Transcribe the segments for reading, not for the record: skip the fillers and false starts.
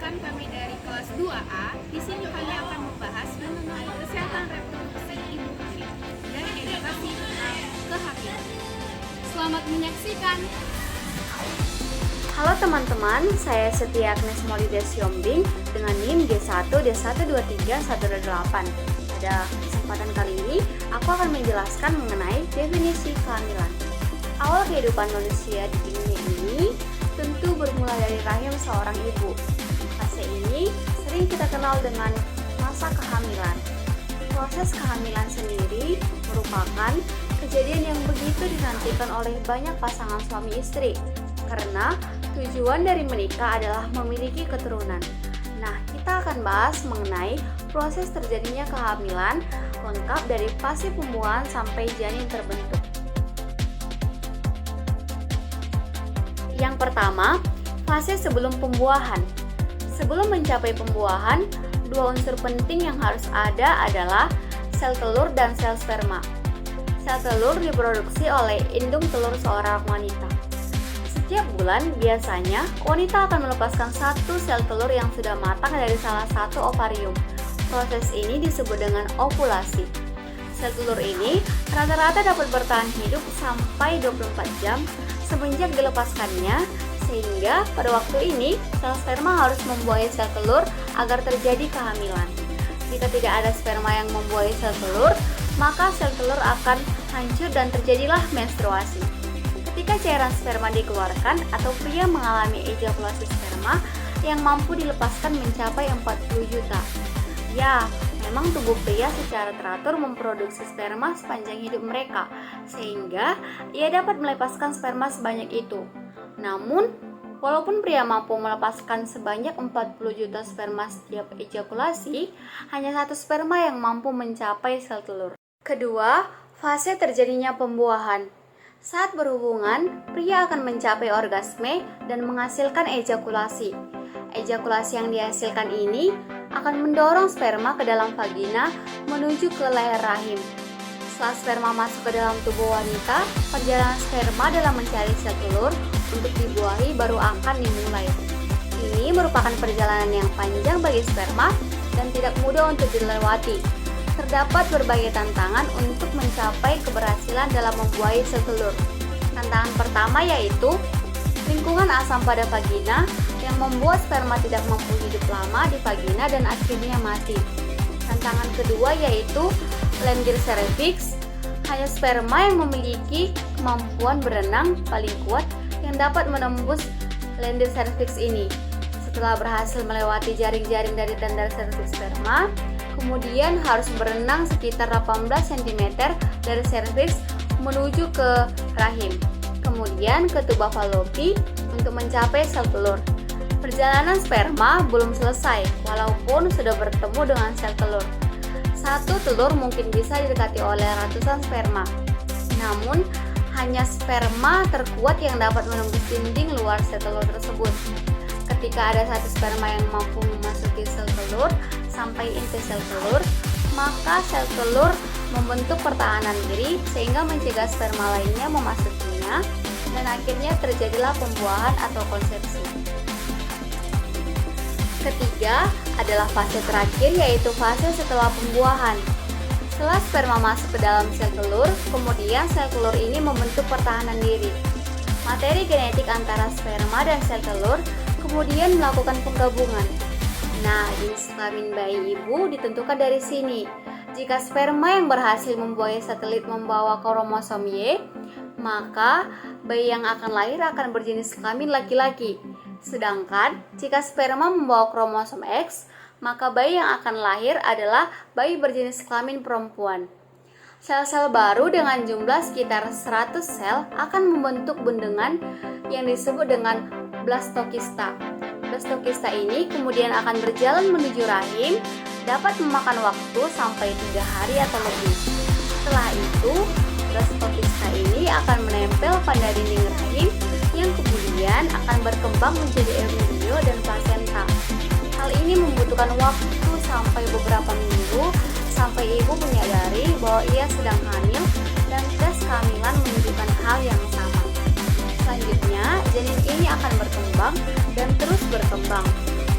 Perkenalkan, kami dari kelas 2A. Di sini kami akan membahas mengenai kesehatan reproduksi ibu hamil dan edukasi tentang kehamilan. Selamat menyaksikan. Halo teman-teman, saya Setia Agnes Maulida Siombing dengan NIM G1D123-128. Pada kesempatan kali ini, aku akan menjelaskan mengenai definisi kehamilan. Awal kehidupan manusia di dunia ini tentu bermula dari rahim seorang ibu. Fase ini sering kita kenal dengan masa kehamilan. Proses kehamilan sendiri merupakan kejadian yang begitu dinantikan oleh banyak pasangan suami istri, karena tujuan dari menikah adalah memiliki keturunan. Nah, kita akan bahas mengenai proses terjadinya kehamilan lengkap dari fase pembuahan sampai janin terbentuk. Yang pertama, fase sebelum pembuahan. Sebelum mencapai pembuahan, dua unsur penting yang harus ada adalah sel telur dan sel sperma. Sel telur diproduksi oleh indung telur seorang wanita. Setiap bulan, biasanya wanita akan melepaskan satu sel telur yang sudah matang dari salah satu ovarium. Proses ini disebut dengan ovulasi. Sel telur ini rata-rata dapat bertahan hidup sampai 24 jam semenjak dilepaskannya, sehingga pada waktu ini sel sperma harus membuahi sel telur agar terjadi kehamilan. Jika tidak ada sperma yang membuahi sel telur, maka sel telur akan hancur dan terjadilah menstruasi. Ketika cairan sperma dikeluarkan atau pria mengalami ejakulasi sperma yang mampu dilepaskan mencapai 40 juta. Ya, memang tubuh pria secara teratur memproduksi sperma sepanjang hidup mereka, sehingga ia dapat melepaskan sperma sebanyak itu. Namun, walaupun pria mampu melepaskan sebanyak 40 juta sperma setiap ejakulasi, hanya satu sperma yang mampu mencapai sel telur. Kedua, fase terjadinya pembuahan. Saat berhubungan, pria akan mencapai orgasme dan menghasilkan ejakulasi. Ejakulasi yang dihasilkan ini akan mendorong sperma ke dalam vagina menuju ke leher rahim. Setelah sperma masuk ke dalam tubuh wanita, perjalanan sperma dalam mencari sel telur untuk dibuahi baru akan dimulai. Ini merupakan perjalanan yang panjang bagi sperma dan tidak mudah untuk dilewati. Terdapat berbagai tantangan untuk mencapai keberhasilan dalam membuahi sel telur. Tantangan pertama yaitu lingkungan asam pada vagina yang membuat sperma tidak mampu hidup lama di vagina dan akhirnya mati. Tantangan kedua yaitu lendir cervix. Hanya sperma yang memiliki kemampuan berenang paling kuat yang dapat menembus lendir cervix ini. Setelah berhasil melewati jaring-jaring dari tendal cervix sperma, kemudian harus berenang sekitar 18 cm dari cervix menuju ke rahim, kemudian ke tuba Fallopi untuk mencapai sel telur. Perjalanan sperma belum selesai, walaupun sudah bertemu dengan sel telur. Satu telur mungkin bisa didekati oleh ratusan sperma. Namun, hanya sperma terkuat yang dapat menembus dinding luar sel telur tersebut. Ketika ada satu sperma yang mampu memasuki sel telur sampai inti sel telur, maka sel telur membentuk pertahanan diri sehingga mencegah sperma lainnya memasukinya, dan akhirnya terjadilah pembuahan atau konsepsi. Ketiga adalah fase terakhir, yaitu fase setelah pembuahan. Setelah sperma masuk ke dalam sel telur, kemudian sel telur ini membentuk pertahanan diri. Materi genetik antara sperma dan sel telur kemudian melakukan penggabungan. Nah, jenis kelamin bayi ibu ditentukan dari sini. Jika sperma yang berhasil membuahi satelit membawa kromosom Y, maka bayi yang akan lahir akan berjenis kelamin laki-laki. Sedangkan jika sperma membawa kromosom X, maka bayi yang akan lahir adalah bayi berjenis kelamin perempuan. Sel-sel baru dengan jumlah sekitar 100 sel akan membentuk bendengan yang disebut dengan blastokista. Blastokista ini kemudian akan berjalan menuju rahim, dapat memakan waktu sampai 3 hari atau lebih. Setelah itu, blastokista ini akan menempel pada dinding rahim yang kemudian akan berkembang menjadi embrio dan plasenta. Hal ini membutuhkan waktu sampai beberapa minggu sampai ibu menyadari bahwa ia sedang hamil dan tes kehamilan menunjukkan hal yang sama. Selanjutnya, janin ini akan berkembang dan terus berkembang.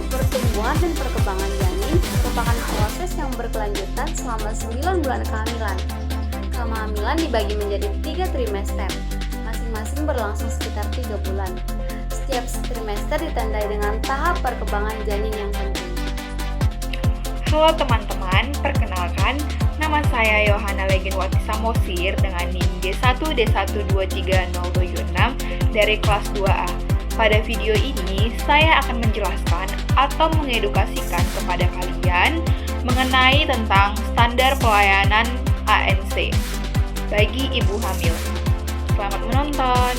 Pertumbuhan pertumbuhan dan perkembangan janin merupakan proses yang berkelanjutan selama 9 bulan kehamilan. Kehamilan dibagi menjadi 3 trimester, masing-masing berlangsung sekitar 3 bulan. Setiap trimester ditandai dengan tahap perkembangan janin yang penting. Halo teman-teman, perkenalkan, nama saya Yohana Legenwati Samosir dengan NIM G1D1230076 dari kelas 2A. Pada video ini, saya akan menjelaskan atau mengedukasikan kepada kalian mengenai tentang standar pelayanan ANC bagi ibu hamil. Selamat menonton!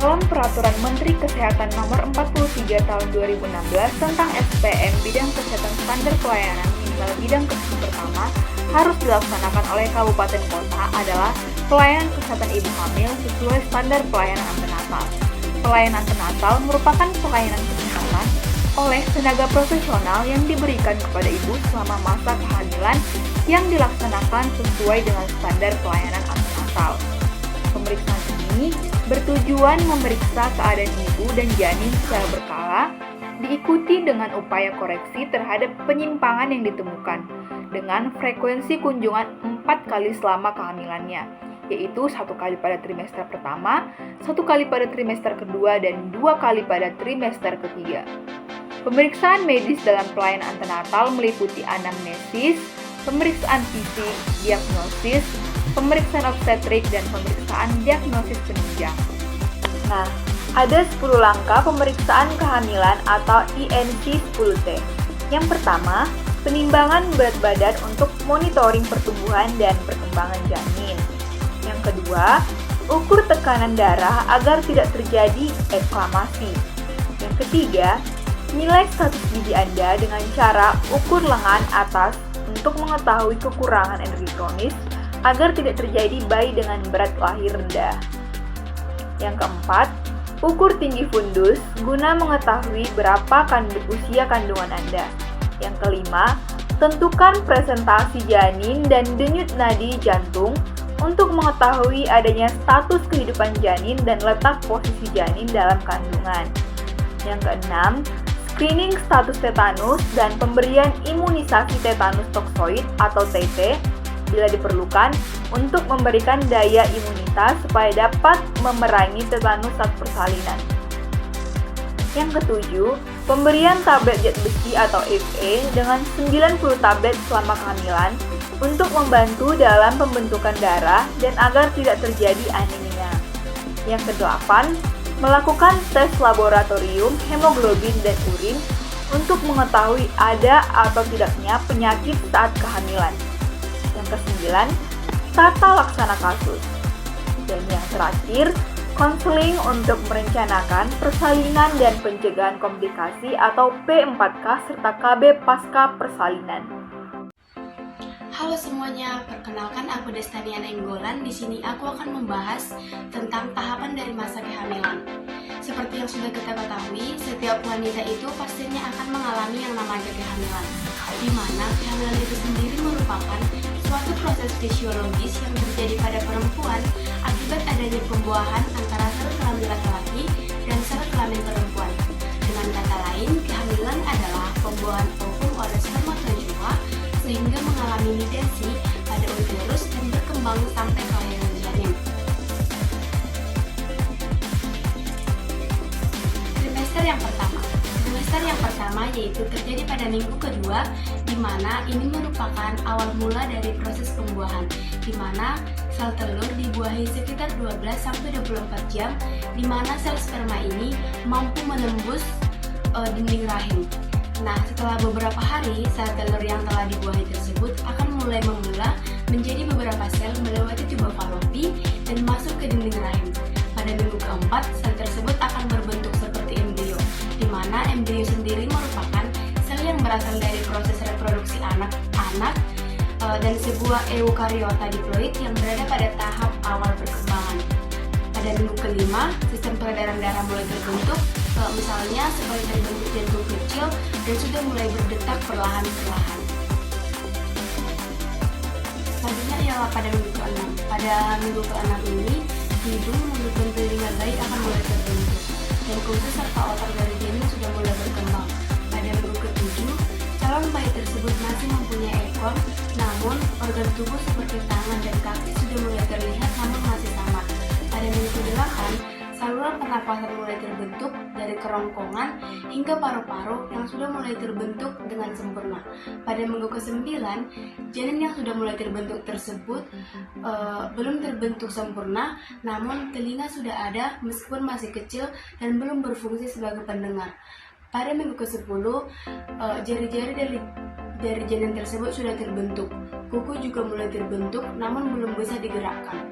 Dalam Peraturan Menteri Kesehatan Nomor 43 Tahun 2016 tentang SPM Bidang Kesehatan Standar Pelayanan Minimal Bidang Kesehatan Pertama harus dilaksanakan oleh kabupaten kota adalah pelayanan kesehatan ibu hamil sesuai standar pelayanan antenatal. Pelayanan antenatal merupakan pelayanan kesehatan oleh tenaga profesional yang diberikan kepada ibu selama masa kehamilan yang dilaksanakan sesuai dengan standar pelayanan antenatal. Pemeriksaan ini bertujuan memeriksa keadaan ibu dan janin secara berkala, diikuti dengan upaya koreksi terhadap penyimpangan yang ditemukan, dengan frekuensi kunjungan 4 kali selama kehamilannya, yaitu 1 kali pada trimester pertama, 1 kali pada trimester kedua, dan 2 kali pada trimester ketiga. Pemeriksaan medis dalam pelayanan antenatal meliputi anamnesis, pemeriksaan fisik, diagnosis, pemeriksaan obstetrik, dan pemeriksaan diagnosis penunjang. Nah, ada 10 langkah pemeriksaan kehamilan atau INC 10T. Yang pertama, penimbangan berat badan untuk monitoring pertumbuhan dan perkembangan janin. Yang kedua, ukur tekanan darah agar tidak terjadi eklamasi. Yang ketiga, nilai status gizi Anda dengan cara ukur lengan atas untuk mengetahui kekurangan energi kronis agar tidak terjadi bayi dengan berat lahir rendah. Yang keempat, ukur tinggi fundus guna mengetahui berapa usia kandungan Anda. Yang kelima, tentukan presentasi janin dan denyut nadi jantung untuk mengetahui adanya status kehidupan janin dan letak posisi janin dalam kandungan. Yang keenam, screening status tetanus dan pemberian imunisasi tetanus toksoid atau TT bila diperlukan untuk memberikan daya imunitas supaya dapat memerangi tetanus saat persalinan. Yang ketujuh, pemberian tablet zat besi atau FA dengan 90 tablet selama kehamilan untuk membantu dalam pembentukan darah dan agar tidak terjadi anemia. Yang kedelapan, melakukan tes laboratorium hemoglobin dan urin untuk mengetahui ada atau tidaknya penyakit saat kehamilan. Yang kesembilan, tata laksana kasus. Dan yang terakhir, konseling untuk merencanakan persalinan dan pencegahan komplikasi atau P4K serta KB pasca persalinan. Halo semuanya, perkenalkan aku Destania Nenggolan. Di sini aku akan membahas tentang tahapan dari masa kehamilan. Seperti yang sudah kita ketahui, setiap wanita itu pastinya akan mengalami yang namanya kehamilan, di mana kehamilan itu sendiri merupakan suatu proses fisiologis yang terjadi pada perempuan akibat adanya pembuahan antara sel kelamin laki-laki dan sel kelamin perempuan. Dengan kata lain, kehamilan adalah pembuahan ovum oleh spermatozoa sehingga mengalami nidasi pada uterus dan berkembang sampai kelahiran janin. Trimester yang pertama yaitu terjadi pada minggu kedua, di mana ini merupakan awal mula dari proses pembuahan, di mana sel telur dibuahi sekitar 12-24 jam, di mana sel sperma ini mampu menembus dinding rahim. Nah, setelah beberapa hari, sel telur yang telah dibuahi tersebut akan mulai membelah menjadi beberapa sel melewati tuba falopi dan masuk ke dinding rahim. Pada minggu keempat, sel tersebut akan berbentuk seperti embrio, di mana embrio sendiri merupakan sel yang berasal dari proses reproduksi anak-anak dan sebuah eukariota diploid yang berada pada tahap awal perkembangan. Pada minggu kelima, sistem peredaran darah mulai terbentuk, misalnya sebagai terbentuk jantung kecil dan sudah mulai berdetak perlahan-lahan. Selanjutnya ialah pada minggu ke-6. Pada minggu ke-6 ini, hidung, mulut, dan telinga bayi akan mulai terbentuk, dan khusus serta otak dari janin sudah mulai berkembang. Pada minggu ke-7, organ tubuh seperti tangan dan kaki sudah mulai terlihat namun masih sama. Pada minggu ke-8, saluran pernapasan mulai terbentuk dari kerongkongan hingga paru-paru yang sudah mulai terbentuk dengan sempurna. Pada minggu ke-9, janin yang sudah mulai terbentuk tersebut belum terbentuk sempurna, namun telinga sudah ada meskipun masih kecil dan belum berfungsi sebagai pendengar. Pada minggu ke-10, jari-jari dari janin tersebut sudah terbentuk. Kuku juga mulai terbentuk namun belum bisa digerakkan.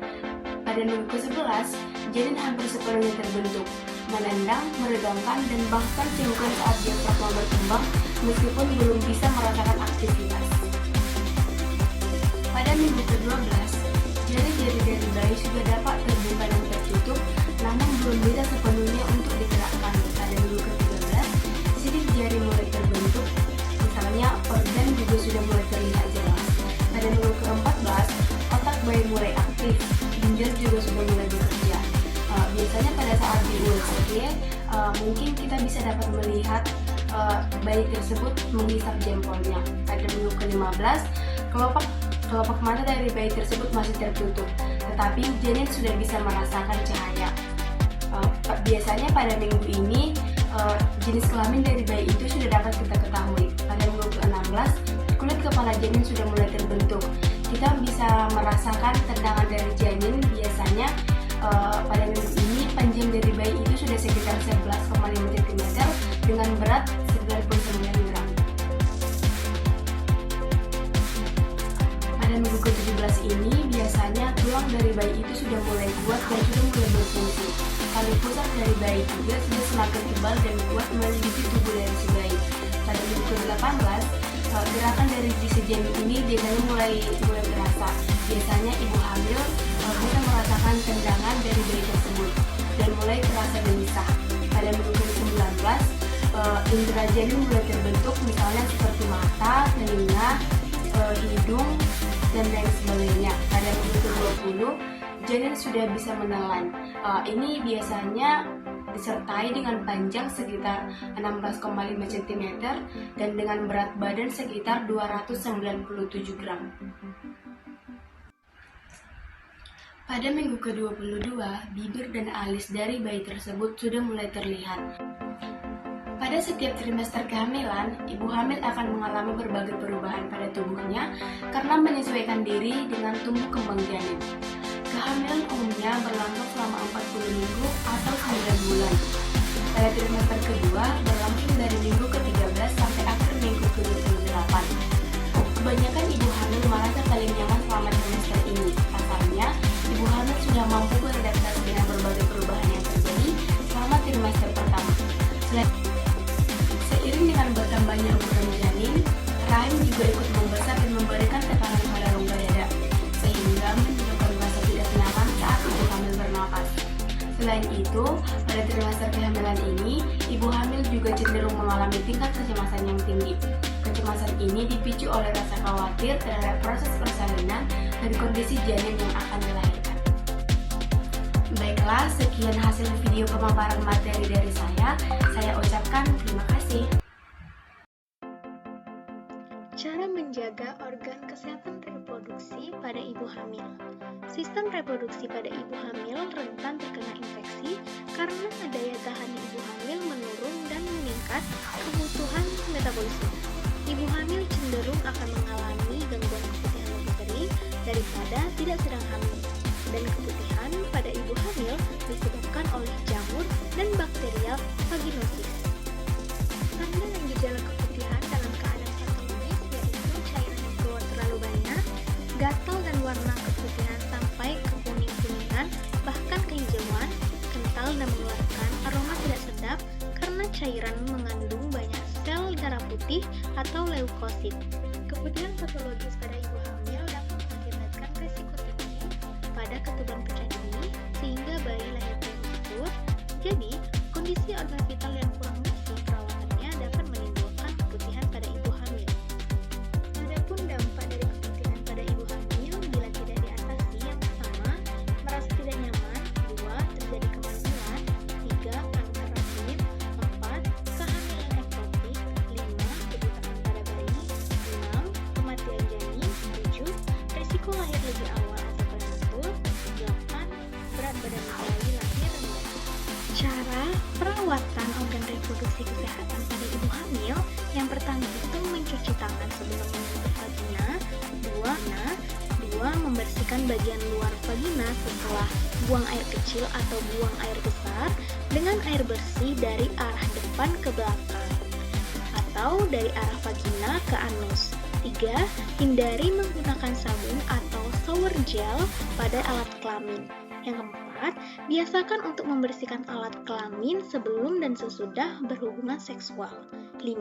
Pada minggu ke-11, janin hampir sepenuhnya terbentuk, menendang, meregangkan, dan bahkan ciumkan saat diafragma berkembang meskipun belum bisa merasakan aktivitas. Pada minggu ke-12, jari-jari dari bayi sudah dapat terbuka dan tertutup, namun belum bisa sepenuhnya untuk digerakkan. Pada minggu ke-13, sidik jari mulai terbentuk, misalnya organ juga sudah mulai terlihat jelas. Pada minggu ke-14, otak bayi mulai aktif, ginjal juga sudah mulai bekerja. Biasanya pada saat di USG, mungkin kita bisa dapat melihat bayi tersebut menghisap jempolnya. Pada minggu ke-15, kelopak mata dari bayi tersebut masih tertutup, tetapi janin sudah bisa merasakan cahaya. Biasanya pada minggu ini, jenis kelamin dari bayi itu sudah dapat kita ketahui. Pada minggu ke-16, kulit kepala janin sudah mulai terbentuk. Kita bisa merasakan tendangan dari janin. Biasanya pada minggu ini panjang dari bayi itu sudah sekitar 11,5 cm dengan berat 99 gram. Pada minggu ke-17 ini biasanya tulang dari bayi itu sudah mulai kuat dan sudah mulai berfungsi. Tali pusat dari bayi juga sudah semakin tebal dan kuat melindungi tubuh dari si bayi. Pada minggu ke-18, gerakan dari si janin ini biasanya mulai terasa. Biasanya ibu hamil bisa merasakan tendangan dari bayi tersebut dan mulai terasa gelisah. Pada minggu ke-19, indera janin mulai terbentuk, misalnya seperti mata, telinga, hidung, dan lain sebagainya. Pada minggu ke-20, janin sudah bisa menelan. Ini biasanya disertai dengan panjang sekitar 16,5 cm dan dengan berat badan sekitar 297 gram. Pada minggu ke-22, bibir dan alis dari bayi tersebut sudah mulai terlihat. Pada setiap trimester kehamilan, ibu hamil akan mengalami berbagai perubahan pada tubuhnya karena menyesuaikan diri dengan tumbuh kembang janin. Kehamilan umumnya berlangsung selama 40 minggu atau 9 bulan. Pada trimester kedua berlangsung dari minggu ke-13 sampai akhir minggu ke-28. Kebanyakan ibu hamil merasa paling nyaman selama trimester ini. Pasalnya, ibu hamil sudah mampu beradaptasi dengan berbagai perubahan yang terjadi selama trimester pertama. Seiring dengan bertambahnya ukuran janin, rahim juga ikut membesar dan memberikan tekanan pada rongga dada, sehingga menyebabkan rasa tidak nyaman saat ibu hamil bernapas. Selain itu, pada trimester kehamilan ini, ibu hamil juga cenderung mengalami tingkat kecemasan yang tinggi. Kecemasan ini dipicu oleh rasa khawatir terhadap proses persalinan dan kondisi janin yang akan dilahirkan. Baiklah, sekian hasil video pemaparan materi dari saya. Saya ucapkan terima kasih. Cara menjaga organ kesehatan reproduksi pada ibu hamil. Sistem reproduksi pada ibu hamil rentan terkena infeksi karena daya tahan ibu hamil menurun dan meningkat kebutuhan metabolisme. Ibu hamil cenderung akan mengalami gangguan keputihan lebih sering daripada tidak sedang hamil. Dan keputihan pada ibu hamil disebabkan oleh jamur dan bakterial vaginosis. Tanda dan gejala keputihan dalam keadaan patologis yaitu cairan yang keluar terlalu banyak, gatal dan warna keputihan sampai ke kuning-kuningan, bahkan kehijauan, kental dan mengeluarkan aroma tidak sedap karena cairan mengandung banyak sel darah putih atau leukosit. Keputihan patologis pada ibu hamil dapat mengakibatkan risiko tinggi pada ketuban pecah dini sehingga bayi lahir prematur. Jadi, kondisi organ vital yang kurang bersih perawatannya dapat menimbulkan keputihan pada ibu hamil. Adapun dampak dari keputihan pada ibu hamil bila tidak diatasi, yang pertama, merasa tidak nyaman, 2, terjadi kematian, 3, kanker rahim, 4, kehamilan ektopik, 5, kebutaan pada bayi, 6, kematian janin, 7, reproduksi kesehatan pada ibu hamil, yang pertama itu mencuci tangan sebelum menyentuh vagina, dua, membersihkan bagian luar vagina setelah buang air kecil atau buang air besar dengan air bersih dari arah depan ke belakang atau dari arah vagina ke anus. 3. Hindari menggunakan sabun atau shower gel pada alat kelamin. Yang keempat, biasakan untuk membersihkan alat kelamin sebelum dan sesudah berhubungan seksual. 5.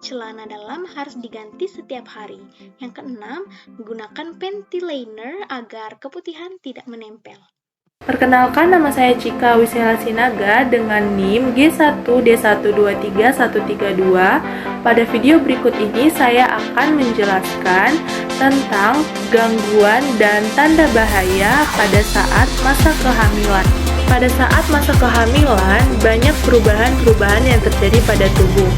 Celana dalam harus diganti setiap hari. Yang keenam, gunakan panty liner agar keputihan tidak menempel. Perkenalkan, nama saya Cika Wisela Sinaga dengan NIM G1D1233132. Pada video berikut ini saya akan menjelaskan tentang gangguan dan tanda bahaya pada saat masa kehamilan. Pada saat masa kehamilan, banyak perubahan-perubahan yang terjadi pada tubuh.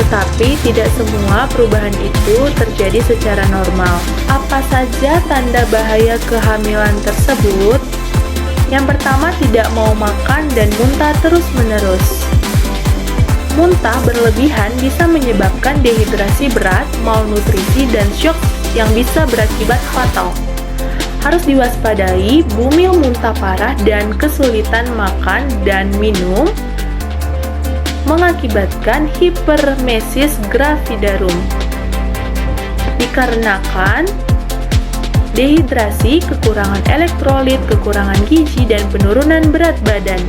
Tetapi tidak semua perubahan itu terjadi secara normal. Apa saja tanda bahaya kehamilan tersebut? Yang pertama, tidak mau makan dan muntah terus-menerus. Muntah berlebihan bisa menyebabkan dehidrasi berat, malnutrisi, dan shock yang bisa berakibat fatal. Harus diwaspadai, bumil muntah parah dan kesulitan makan dan minum mengakibatkan hipermesis gravidarum. Dikarenakan dehidrasi, kekurangan elektrolit, kekurangan gizi, dan penurunan berat badan.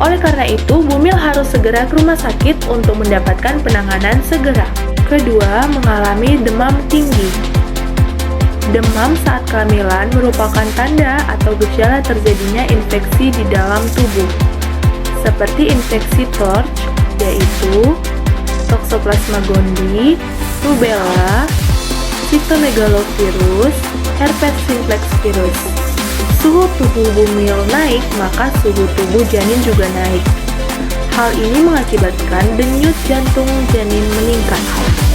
Oleh karena itu, bumil harus segera ke rumah sakit untuk mendapatkan penanganan segera. Kedua, mengalami demam tinggi. Demam saat kehamilan merupakan tanda atau gejala terjadinya infeksi di dalam tubuh, seperti infeksi TORCH, yaitu Toxoplasma gondii, rubella, cytomegalovirus, herpes simplex virus. Suhu tubuh bumil naik, maka suhu tubuh janin juga naik. Hal ini mengakibatkan denyut jantung janin meningkat.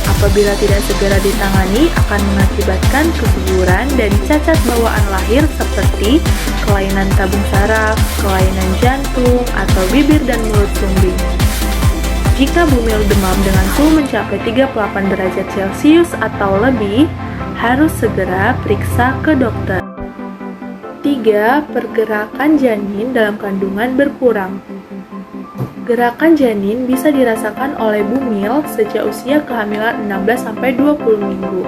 Apabila tidak segera ditangani, akan mengakibatkan keguguran dan cacat bawaan lahir seperti kelainan tabung saraf, kelainan jantung, atau bibir dan mulut sumbing. Jika bumil demam dengan suhu mencapai 38 derajat Celcius atau lebih, harus segera periksa ke dokter. 3. Pergerakan janin dalam kandungan berkurang. Gerakan janin bisa dirasakan oleh bumil sejak usia kehamilan 16-20 minggu.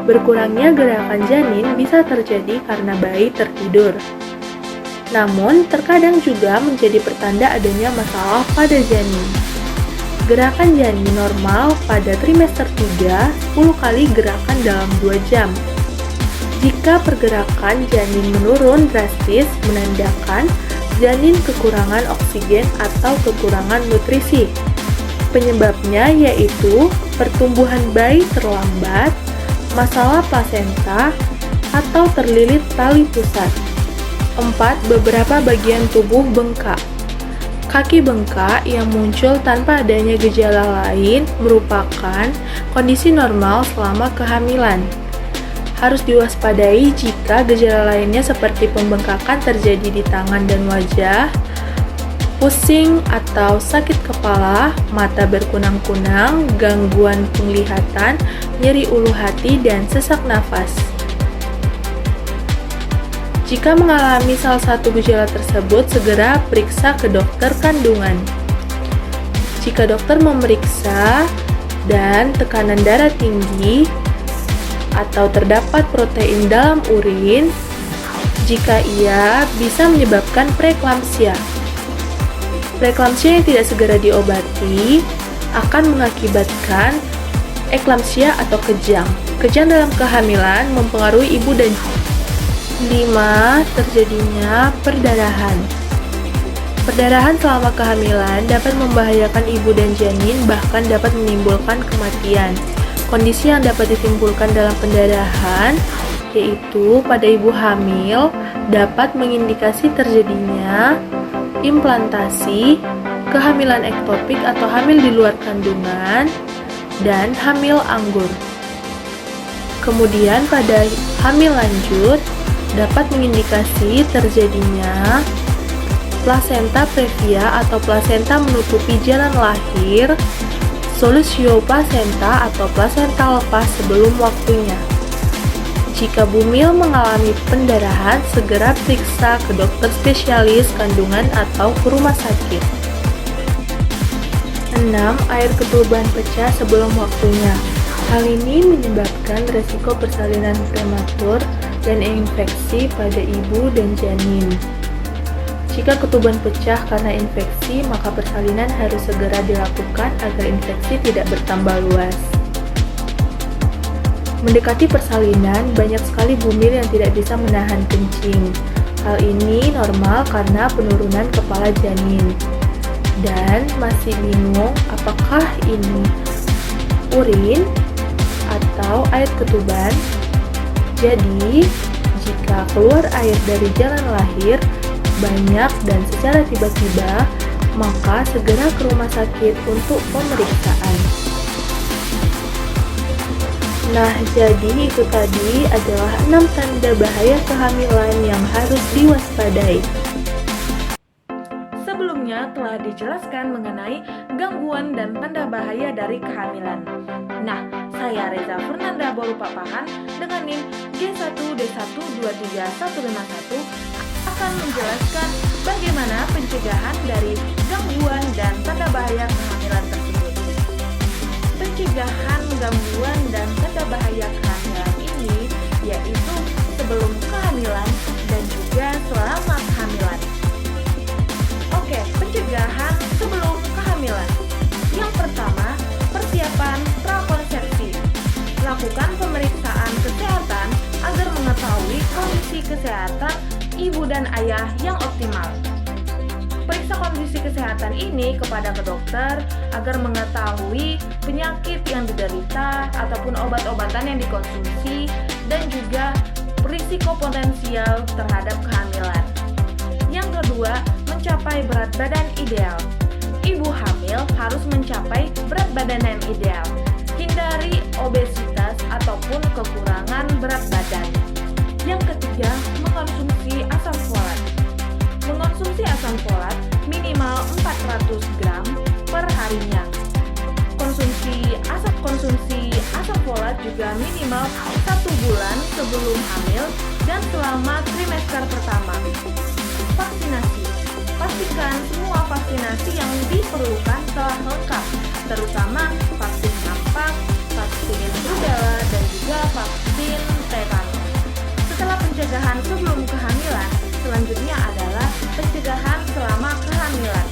Berkurangnya gerakan janin bisa terjadi karena bayi tertidur. Namun, terkadang juga menjadi pertanda adanya masalah pada janin. Gerakan janin normal pada trimester 3, 10 kali gerakan dalam 2 jam. Jika pergerakan janin menurun drastis, menandakan janin kekurangan oksigen atau kekurangan nutrisi. Penyebabnya yaitu pertumbuhan bayi terlambat, masalah plasenta, atau terlilit tali pusat. 4. Beberapa bagian tubuh bengkak. Kaki bengkak yang muncul tanpa adanya gejala lain merupakan kondisi normal selama kehamilan. Harus diwaspadai jika gejala lainnya seperti pembengkakan terjadi di tangan dan wajah, pusing atau sakit kepala, mata berkunang-kunang, gangguan penglihatan, nyeri ulu hati, dan sesak nafas. Jika mengalami salah satu gejala tersebut, segera periksa ke dokter kandungan. Jika dokter memeriksa dan tekanan darah tinggi atau terdapat protein dalam urin, jika iya bisa menyebabkan preeklamsia. Preeklamsia yang tidak segera diobati akan mengakibatkan eklamsia atau kejang. Kejang dalam kehamilan mempengaruhi ibu dan 5. Terjadinya perdarahan. Perdarahan selama kehamilan dapat membahayakan ibu dan janin, bahkan dapat menimbulkan kematian. Kondisi yang dapat ditimbulkan dalam pendarahan yaitu pada ibu hamil dapat mengindikasi terjadinya implantasi, kehamilan ektopik atau hamil di luar kandungan, dan hamil anggur. Kemudian pada hamil lanjut dapat mengindikasi terjadinya plasenta previa atau plasenta menutupi jalan lahir, solusio plasenta atau plasenta lepas sebelum waktunya. Jika bumil mengalami pendarahan, segera periksa ke dokter spesialis kandungan atau ke rumah sakit. 6. Air ketuban pecah sebelum waktunya. Hal ini menyebabkan resiko persalinan prematur dan infeksi pada ibu dan janin. Jika ketuban pecah karena infeksi, maka persalinan harus segera dilakukan agar infeksi tidak bertambah luas. Mendekati persalinan, banyak sekali bumil yang tidak bisa menahan kencing. Hal ini normal karena penurunan kepala janin. Dan masih bingung apakah ini urin atau air ketuban? Jadi, jika keluar air dari jalan lahir banyak dan secara tiba-tiba, maka segera ke rumah sakit untuk pemeriksaan. Nah, jadi itu tadi adalah 6 tanda bahaya kehamilan yang harus diwaspadai. Sebelumnya telah dijelaskan mengenai gangguan dan tanda bahaya dari kehamilan. Nah, saya Reza Fernanda Borupapahan dengan NIM G1D1235151 akan menjelaskan bagaimana pencegahan dari gangguan dan tanda bahaya kehamilan tersebut. Pencegahan gangguan dan tanda bahaya kehamilan ini yaitu sebelum kehamilan dan juga selama kehamilan. Oke, pencegahan sebelum kehamilan. Yang pertama, persiapan prakonsepsi. Lakukan pemeriksaan kesehatan agar mengetahui kondisi kesehatan ibu dan ayah yang optimal. Periksa kondisi kesehatan ini kepada ke dokter agar mengetahui penyakit yang diderita ataupun obat-obatan yang dikonsumsi dan juga risiko potensial terhadap kehamilan. Yang kedua, mencapai berat badan ideal. Ibu hamil harus mencapai berat badan yang ideal. Hindari obesitas ataupun kekurangan berat badan. Yang ketiga, mengkonsumsi asam folat. Mengkonsumsi asam folat minimal 400 gram per harinya. Konsumsi asam folat juga minimal 1 bulan sebelum hamil dan selama trimester pertama. Vaksinasi. Pastikan semua vaksinasi yang diperlukan telah lengkap, terutama vaksin campak, vaksin rubella, dan juga vaksin tetanus. Setelah pencegahan sebelum kehamilan, selanjutnya adalah pencegahan selama kehamilan.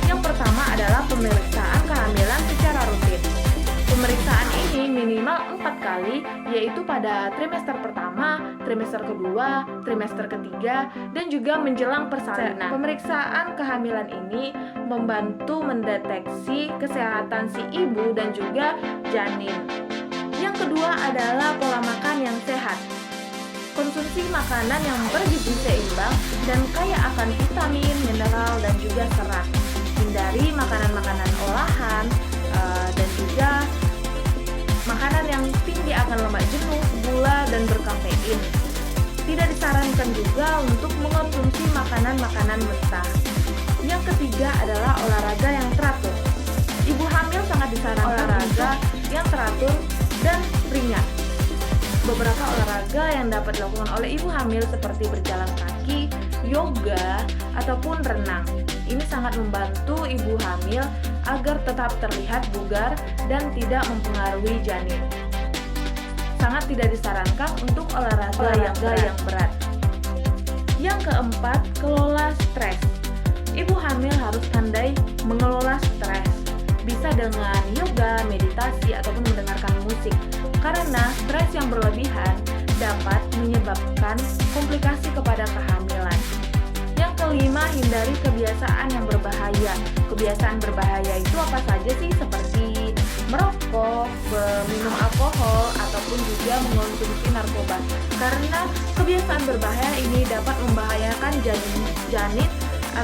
Yang pertama adalah pemeriksaan kehamilan secara rutin. Pemeriksaan ini minimal 4 kali, yaitu pada trimester pertama, trimester kedua, trimester ketiga, dan juga menjelang persalinan. Pemeriksaan kehamilan ini membantu mendeteksi kesehatan si ibu dan juga janin. Yang kedua adalah pola makan yang sehat. Konsumsi makanan yang bergizi seimbang dan kaya akan vitamin, mineral, dan juga serat. Hindari makanan-makanan olahan dan juga makanan yang tinggi akan lemak jenuh, gula, dan berkafein. Tidak disarankan juga untuk mengonsumsi makanan-makanan mentah. Yang ketiga adalah olahraga yang teratur. Ibu hamil sangat disarankan olahraga yang teratur dan ringan. Beberapa olahraga yang dapat dilakukan oleh ibu hamil seperti berjalan kaki, yoga, ataupun renang. Ini sangat membantu ibu hamil agar tetap terlihat bugar dan tidak mempengaruhi janin. Sangat tidak disarankan untuk olahraga yang berat. Yang keempat, kelola stres. Ibu hamil harus pandai mengelola stres. Bisa dengan yoga, meditasi, ataupun mendengarkan musik. Karena stres yang berlebihan dapat menyebabkan komplikasi kepada kehamilan. Yang kelima, hindari kebiasaan yang berbahaya. Kebiasaan berbahaya itu apa saja sih? Seperti merokok, minum alkohol, ataupun juga mengonsumsi narkoba. Karena kebiasaan berbahaya ini dapat membahayakan janin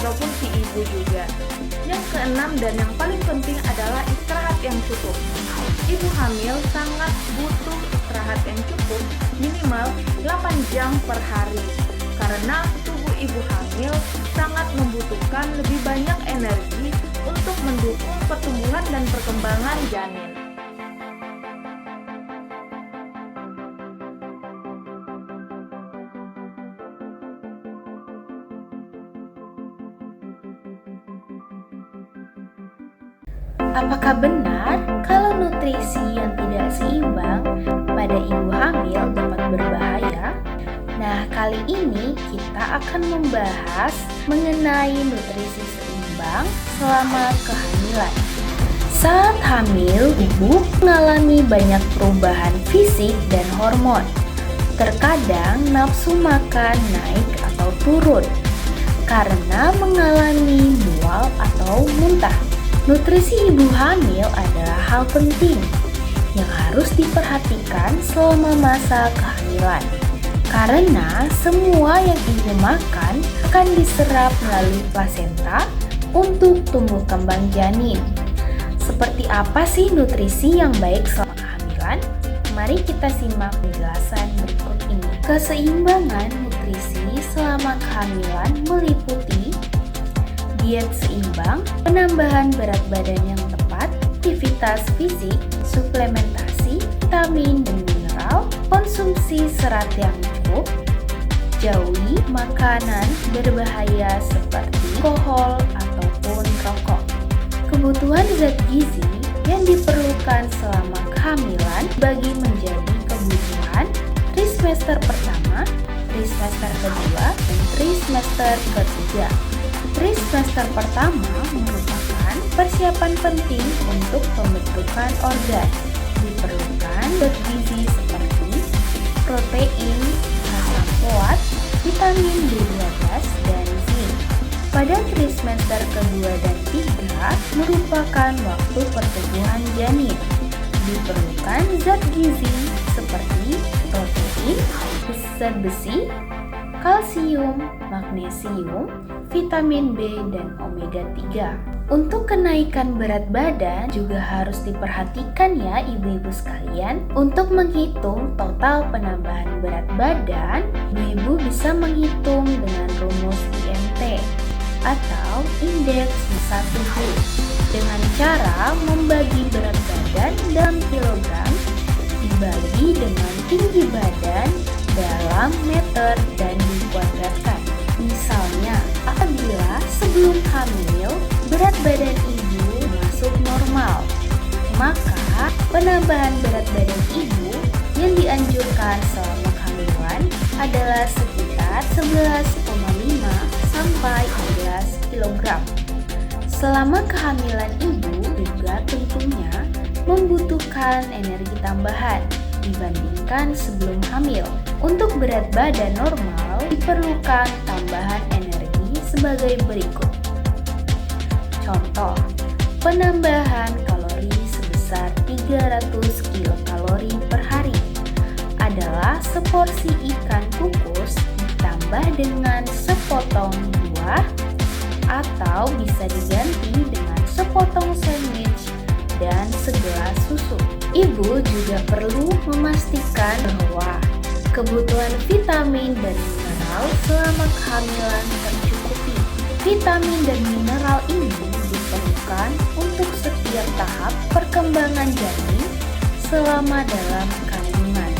ataupun si ibu juga. Yang keenam dan yang paling penting adalah istirahat yang cukup. Ibu hamil sangat butuh istirahat yang cukup, minimal 8 jam per hari. Karena tubuh ibu hamil sangat membutuhkan lebih banyak energi untuk mendukung pertumbuhan dan perkembangan janin. Apakah benar kalau nutrisi yang tidak seimbang pada ibu hamil dapat berbahaya? Nah, kali ini kita akan membahas mengenai nutrisi seimbang selama kehamilan. Saat hamil, ibu mengalami banyak perubahan fisik dan hormon. Terkadang nafsu makan naik atau turun karena mengalami mual atau muntah. Nutrisi ibu hamil adalah hal penting yang harus diperhatikan selama masa kehamilan. Karena semua yang ibu makan akan diserap melalui plasenta untuk tumbuh kembang janin. Seperti apa sih nutrisi yang baik selama kehamilan? Mari kita simak penjelasan berikut ini. Keseimbangan nutrisi selama kehamilan meliputi diet seimbang, penambahan berat badan yang tepat, aktivitas fisik, suplementasi, vitamin dan mineral, konsumsi serat yang cukup, jauhi makanan berbahaya seperti alkohol ataupun rokok. Kebutuhan zat gizi yang diperlukan selama kehamilan bagi menjadi kebutuhan trimester pertama, trimester kedua, dan trimester ketiga. Trimester pertama merupakan persiapan penting untuk pembentukan organ. Diperlukan zat gizi seperti protein, asam folat, vitamin B12, dan zinc. Pada trimester kedua dan ketiga merupakan waktu pertumbuhan janin. Diperlukan zat gizi seperti protein, zat besi, kalsium, magnesium, vitamin B, dan omega 3. Untuk kenaikan berat badan juga harus diperhatikan ya ibu-ibu sekalian. Untuk menghitung total penambahan berat badan, ibu-ibu bisa menghitung dengan rumus IMT atau indeks massa tubuh dengan cara membagi berat badan dalam kilogram dibagi dengan tinggi badan dalam meter dan dikuadratkan. Misalnya, apabila sebelum hamil berat badan ibu masuk normal, maka penambahan berat badan ibu yang dianjurkan selama kehamilan adalah sekitar 11,5 sampai 11 kg. Selama kehamilan ibu juga tentunya membutuhkan energi tambahan dibandingkan sebelum hamil. Untuk berat badan normal diperlukan tambahan energi sebagai berikut. Contoh, penambahan kalori sebesar 300 kilokalori per hari adalah seporsi ikan kukus ditambah dengan sepotong buah atau bisa diganti dengan sepotong sandwich dan segelas susu. Ibu juga perlu memastikan bahwa kebutuhan vitamin dan mineral selama kehamilan tercukupi. Vitamin dan mineral ini diperlukan untuk setiap tahap perkembangan janin selama dalam kandungan.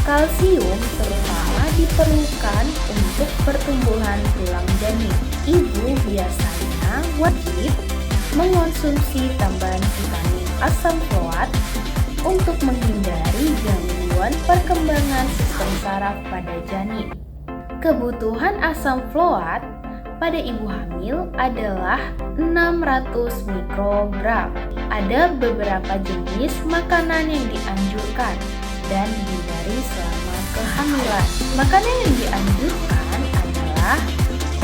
Kalsium terutama diperlukan untuk pertumbuhan tulang janin. Ibu biasanya wajib mengonsumsi tambahan vitamin asam folat untuk menghindari gangguan perkembangan sistem saraf pada janin. Kebutuhan asam folat pada ibu hamil adalah 600 mikrogram. Ada beberapa jenis makanan yang dianjurkan dan dihindari selama kehamilan. Makanan yang dianjurkan adalah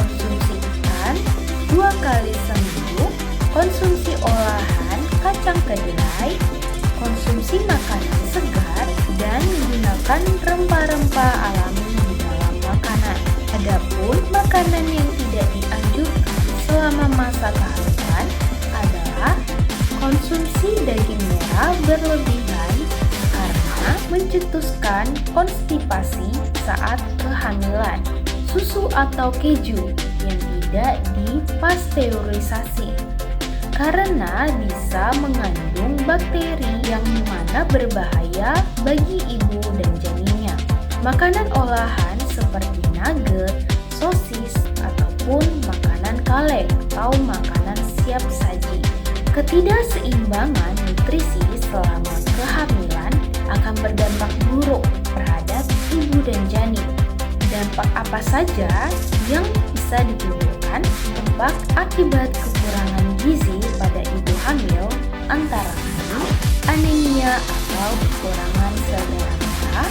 konsumsi ikan 2 kali seminggu, konsumsi olahan kacang kedelai, konsumsi makanan segar, dan menggunakan rempah-rempah alami di dalam makanan. Adapun makanan yang tidak dianjurkan selama masa kehamilan adalah konsumsi daging merah berlebihan karena mencetuskan konstipasi saat kehamilan. susu atau keju yang tidak dipasteurisasi karena bisa mengandung bakteri yang mana berbahaya bagi ibu dan janinnya. Makanan olahan seperti nugget, sosis, ataupun makanan kaleng atau makanan siap saji. Ketidakseimbangan nutrisi selama kehamilan akan berdampak buruk terhadap ibu dan janin. Dampak apa saja yang bisa ditimbulkan? Dampak akibat kekurangan gizi pada ibu hamil antara lain anemia atau kekurangan sel darah merah,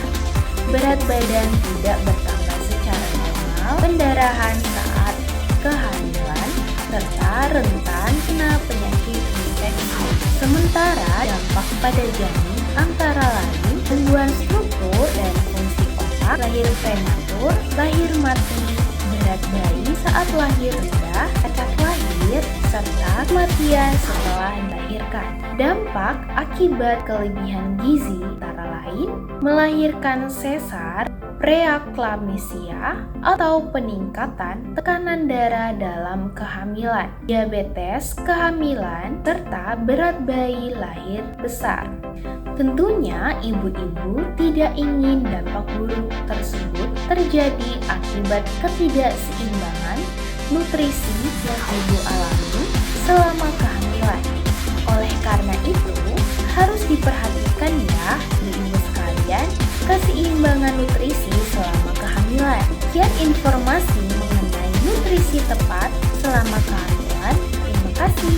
berat badan tidak bertambah secara normal, pendarahan saat kehamilan, serta rentan kena penyakit infeksi. Sementara dampak pada janin antara lain gangguan struktur dan fungsi otak, lahir prematur, lahir mati, berat bayi saat lahir rendah, cacat lahir, serta kematian setelah melahirkan. Dampak akibat kelebihan gizi antara lain melahirkan sesar, preeklamsia atau peningkatan tekanan darah dalam kehamilan, diabetes kehamilan, serta berat bayi lahir besar. Tentunya ibu-ibu tidak ingin dampak buruk tersebut terjadi akibat ketidakseimbangan nutrisi yang ibu alami selama kehamilan. Oleh karena itu, harus diperhatikan ya ibu-ibu sekalian keseimbangan nutrisi selama kehamilan. Sekian informasi mengenai nutrisi tepat selama kehamilan. Terima kasih.